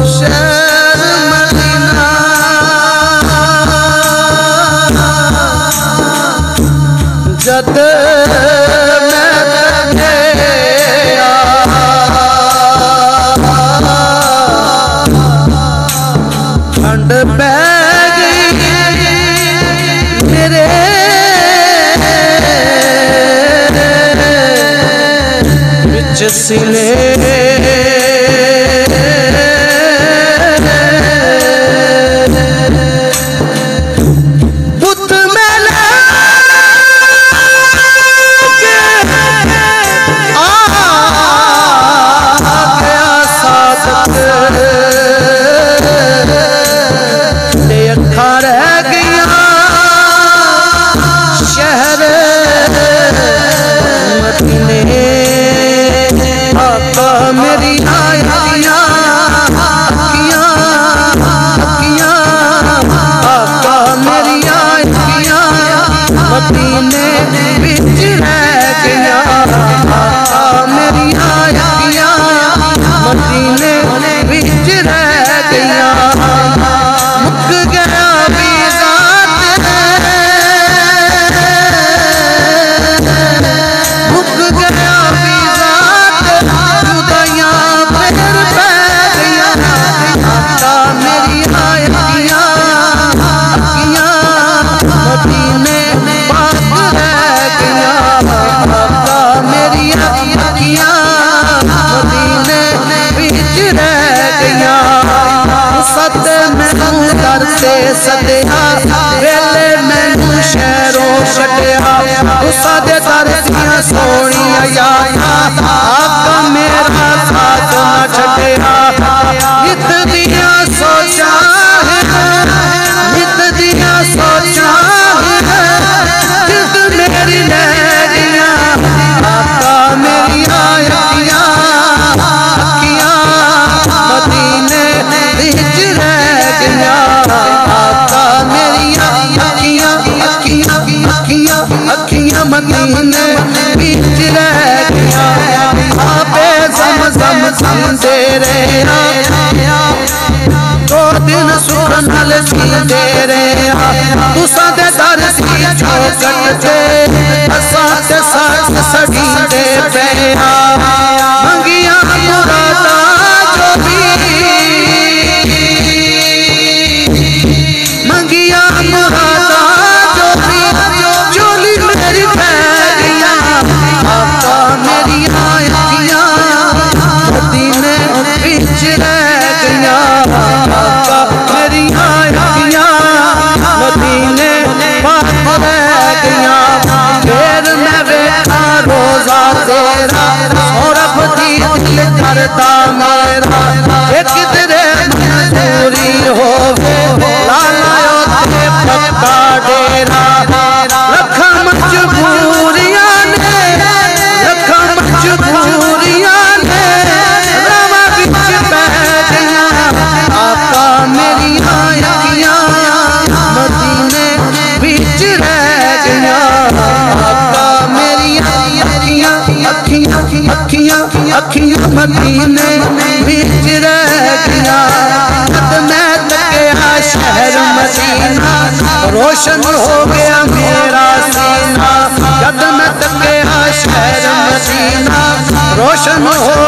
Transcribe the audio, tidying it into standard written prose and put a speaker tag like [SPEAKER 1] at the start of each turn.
[SPEAKER 1] शहर मदीना जद ठंड पै गई मेरे बिच सिले बुत मेले आ गया सादत अखा रह गया शहर मदीने आका मेरी आया अखियां अखियां आका मेरी आया मदीने बिच रह गया आका मेरी आया मदीने बिच रह गया मुक गया मुक गया मेरी आया मदीने पाक रह गया मेरी अखियां मदीने बिच रह गया सद मैनू दर से सदिया वेले मैनू शहरों छड्डिया सादे दर दियां सोहणियां यादां आका मेरा साथ ना छड्डिया नित दियां सोचां नित दियां सोचां जिद मेरी लहरियां आका मेरी आया अखियां मदीने बिच रह गया आका मेरी अखियां अखियां अखियां अखियां मदीने बिच रह गया आपे ज़म ज़म रहे दो दिन सुख नाल जींदे रहे तुसां दे दर सी चौकट ते असां ते साथ सड़ींदे पिया मंगिया मुरादा जो भी मंगिया मुरादा जो भी चोली मेरी पैरिया आका मेरी आया मदीने बिच रह गया आका मेरी आया मदीने पाक रह गया फिर मैं वेखा रोजा तेरा सौरभ दी दिल करता मेरा एक किधरे मजबूरी होवे लाला ओते पक्का डेरा रखा मजबूरियां ने रखा मजबूरियां ने रवा बिच पै गया आका मेरी आया मदीने बिच रह गया आका मेरी अखियां अखियां अखियां अखियां मदीने बिच रह गया जद मैं तकिया शहर मदीना रोशन हो गया मेरा सीना जद मैं तकिया शहर मदीना रोशन हो